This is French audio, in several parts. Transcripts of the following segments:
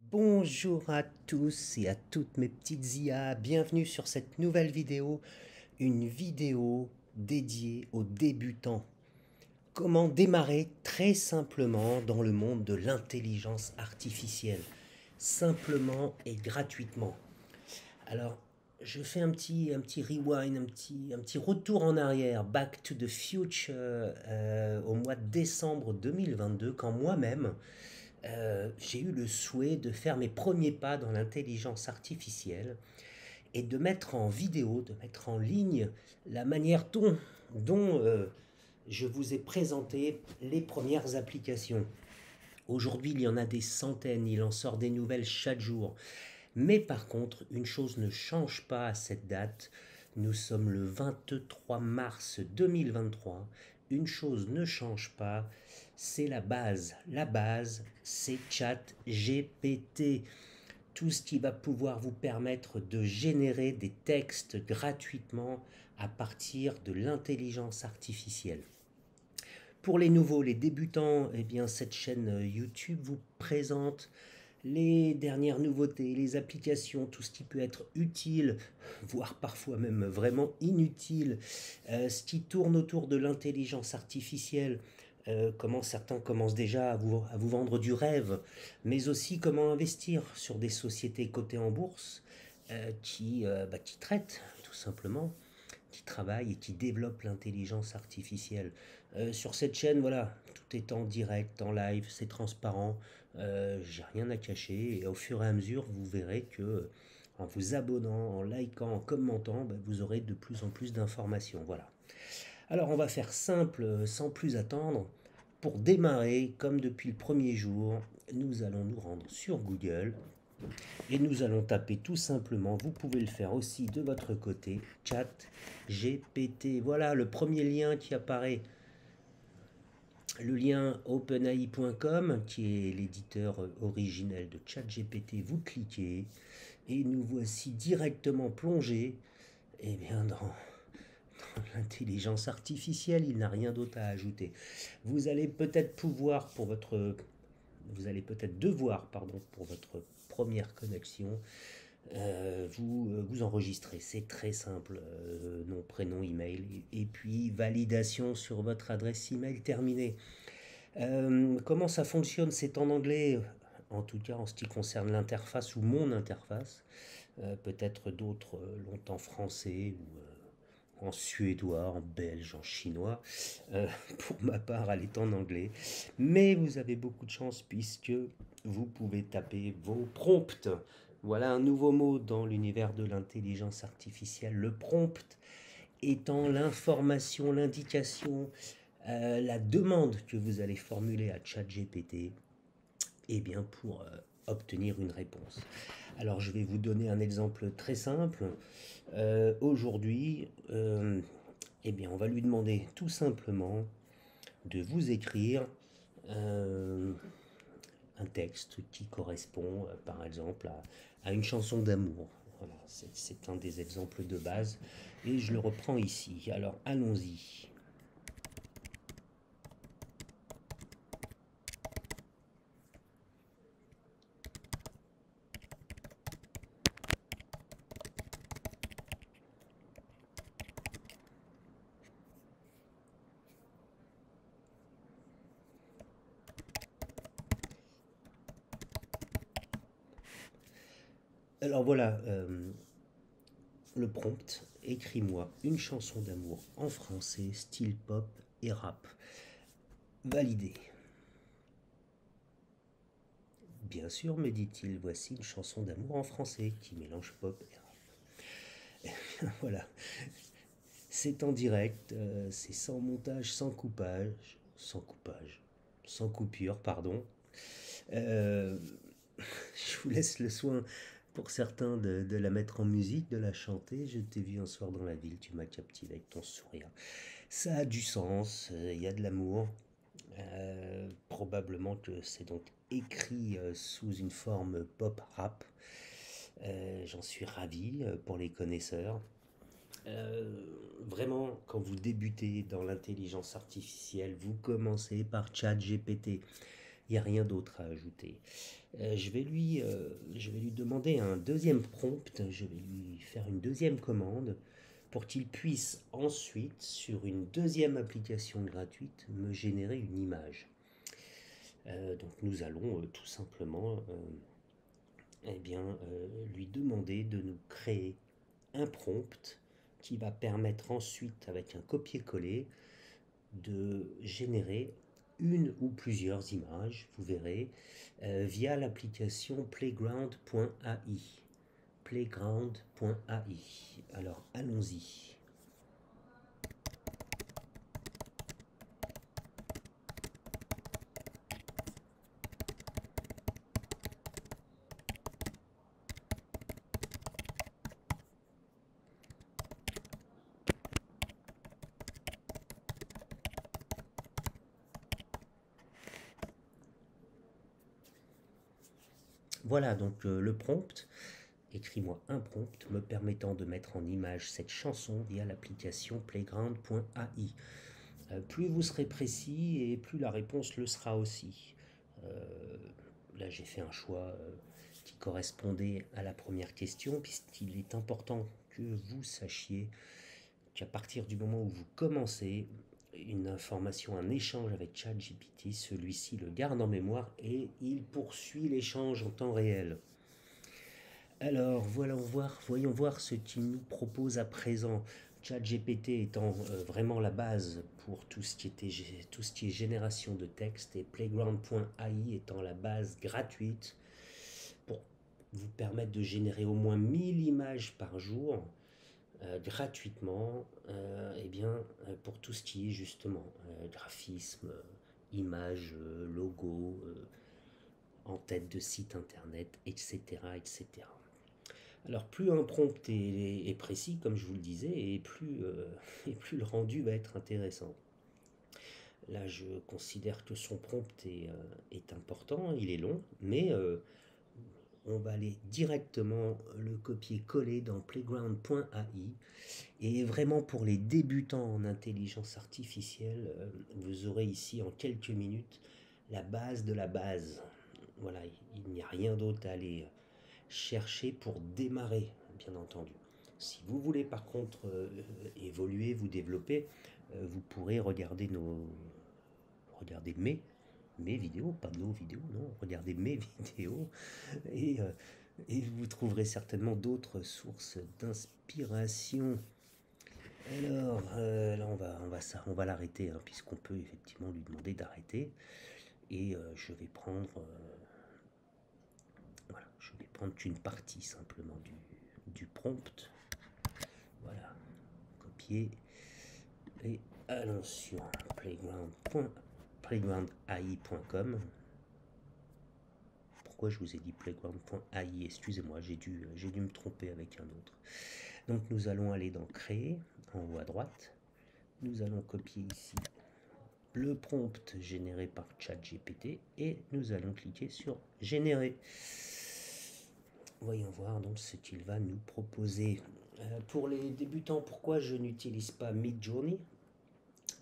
Bonjour à tous et à toutes mes petites IA, bienvenue sur cette nouvelle vidéo, une vidéo dédiée aux débutants. Comment démarrer très simplement dans le monde de l'intelligence artificielle, simplement et gratuitement. Alors, je fais un petit rewind, un petit retour en arrière, Back to the Future, au mois de décembre 2022, quand moi-même, j'ai eu le souhait de faire mes premiers pas dans l'intelligence artificielle et de mettre en vidéo, de mettre en ligne la manière dont je vous ai présenté les premières applications. Aujourd'hui, il y en a des centaines, il en sort des nouvelles chaque jour. Mais par contre, une chose ne change pas à cette date. Nous sommes le 23 mars 2023. Une chose ne change pas, c'est la base. La base, c'est ChatGPT. Tout ce qui va pouvoir vous permettre de générer des textes gratuitement à partir de l'intelligence artificielle. Pour les nouveaux, les débutants, eh bien, cette chaîne YouTube vous présente les dernières nouveautés, les applications, tout ce qui peut être utile, voire parfois même vraiment inutile, ce qui tourne autour de l'intelligence artificielle, comment certains commencent déjà à vous vendre du rêve, mais aussi comment investir sur des sociétés cotées en bourse qui traitent tout simplement, qui travaillent et qui développent l'intelligence artificielle. Sur cette chaîne, voilà, tout est en direct, en live, c'est transparent, j'ai rien à cacher et au fur et à mesure, vous verrez que en vous abonnant, en likant, en commentant, vous aurez de plus en plus d'informations. Voilà. Alors on va faire simple, sans plus attendre. Pour démarrer, comme depuis le premier jour, nous allons nous rendre sur Google et nous allons taper tout simplement, vous pouvez le faire aussi de votre côté, chat GPT. Voilà le premier lien qui apparaît, le lien openai.com qui est l'éditeur originel de ChatGPT. Vous cliquez et nous voici directement plongés dans l'intelligence artificielle. Il n'a rien d'autre à ajouter. Vous allez peut-être pouvoir pour votre vous allez peut-être devoir, pardon, pour votre première connexion, vous enregistrez. C'est très simple, nom, prénom, email, et puis validation sur votre adresse email terminée. Comment ça fonctionne? C'est en anglais, en tout cas en ce qui concerne l'interface ou mon interface. Peut-être d'autres l'ont en français ou en suédois, en belge, en chinois. Pour ma part, elle est en anglais. Mais vous avez beaucoup de chance puisque vous pouvez taper vos prompts. Voilà un nouveau mot dans l'univers de l'intelligence artificielle. Le prompt étant l'information, l'indication, la demande que vous allez formuler à ChatGPT, eh bien pour obtenir une réponse. Alors je vais vous donner un exemple très simple. Aujourd'hui, eh bien on va lui demander tout simplement de vous écrire euh, un texte qui correspond par exemple à une chanson d'amour. Voilà, c'est un des exemples de base et je le reprends ici. Alors allons-y. Alors voilà, le prompt, écris-moi une chanson d'amour en français, style pop et rap. Validé. Bien sûr, me dit-il, voici une chanson d'amour en français qui mélange pop et rap. Voilà, c'est en direct, c'est sans montage, sans coupure, pardon. Euh, je vous laisse le soin pour certains de la mettre en musique, de la chanter. Je t'ai vu un soir dans la ville, tu m'as captivé avec ton sourire. Ça a du sens, il y a de l'amour. Probablement que c'est donc écrit sous une forme pop rap. J'en suis ravi pour les connaisseurs. Euh, Vraiment, quand vous débutez dans l'intelligence artificielle, vous commencez par ChatGPT. Il n'y a rien d'autre à ajouter. Je vais lui demander un deuxième prompt, je vais lui faire une deuxième commande pour qu'il puisse ensuite, sur une deuxième application gratuite, me générer une image. Donc nous allons tout simplement lui demander de nous créer un prompt qui va permettre ensuite, avec un copier-coller, de générer une ou plusieurs images, vous verrez, via l'application playground.ai. Playground.ai. Alors allons-y. Voilà donc le prompt. Écris-moi un prompt me permettant de mettre en image cette chanson via l'application playground.ai. Plus vous serez précis et plus la réponse le sera aussi. Euh, Là, j'ai fait un choix qui correspondait à la première question, puisqu'il est important que vous sachiez qu'à partir du moment où vous commencez une information, un échange avec ChatGPT, celui-ci le garde en mémoire et il poursuit l'échange en temps réel. Alors, voyons voir ce qu'il nous propose à présent. ChatGPT étant vraiment la base pour tout ce qui est génération de texte et Playground.ai étant la base gratuite pour vous permettre de générer au moins 1000 images par jour gratuitement pour tout ce qui est justement graphisme, images, logos, en tête de site internet, etc. etc. Alors plus un prompt est précis, comme je vous le disais, et plus le rendu va être intéressant. Là, je considère que son prompt est important, il est long, mais on va aller directement le copier-coller dans playground.ai. Et vraiment pour les débutants en intelligence artificielle, vous aurez ici en quelques minutes la base de la base. Voilà, il n'y a rien d'autre à aller chercher pour démarrer, bien entendu. Si vous voulez par contre évoluer, vous développer, vous pourrez regarder mes vidéos, pas nos vidéos, non, regardez mes vidéos et, euh, et vous trouverez certainement d'autres sources d'inspiration. Alors, là on va l'arrêter, hein, puisqu'on peut effectivement lui demander d'arrêter. Et je vais prendre voilà, je vais prendre qu'une partie simplement du prompt. Voilà, copier et allons sur playgroundai.com. Pourquoi je vous ai dit playground.ai? Excusez-moi, j'ai dû me tromper avec un autre. Donc nous allons aller dans créer en haut à droite. Nous allons copier ici le prompt généré par ChatGPT et nous allons cliquer sur générer. Voyons voir donc ce qu'il va nous proposer. Pour les débutants, pourquoi je n'utilise pas Midjourney?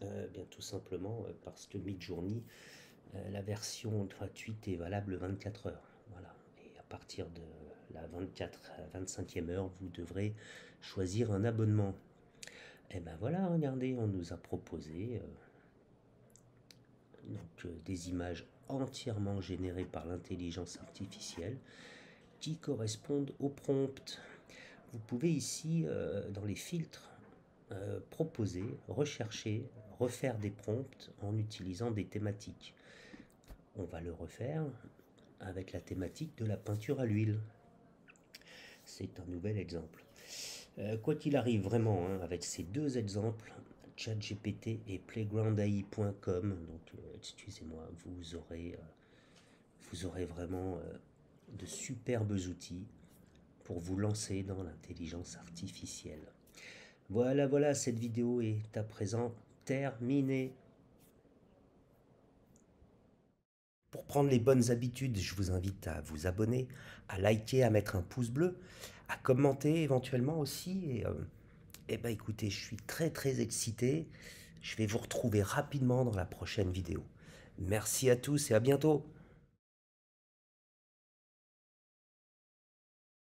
Bien tout simplement parce que Midjourney, la version gratuite est valable 24 heures. Voilà. Et à partir de la 25e heure, vous devrez choisir un abonnement. Et ben voilà, regardez, on nous a proposé des images entièrement générées par l'intelligence artificielle qui correspondent au prompt. Vous pouvez ici, dans les filtres, proposer, rechercher, refaire des prompts en utilisant des thématiques. On va le refaire avec la thématique de la peinture à l'huile. C'est un nouvel exemple. Quoi qu'il arrive vraiment, hein, avec ces deux exemples, ChatGPT et playgroundai.com, donc excusez-moi, vous aurez vraiment de superbes outils pour vous lancer dans l'intelligence artificielle. Voilà, cette vidéo est à présent terminée. Pour prendre les bonnes habitudes, je vous invite à vous abonner, à liker, à mettre un pouce bleu, à commenter éventuellement aussi. Et ben écoutez, je suis très excité. Je vais vous retrouver rapidement dans la prochaine vidéo. Merci à tous et à bientôt.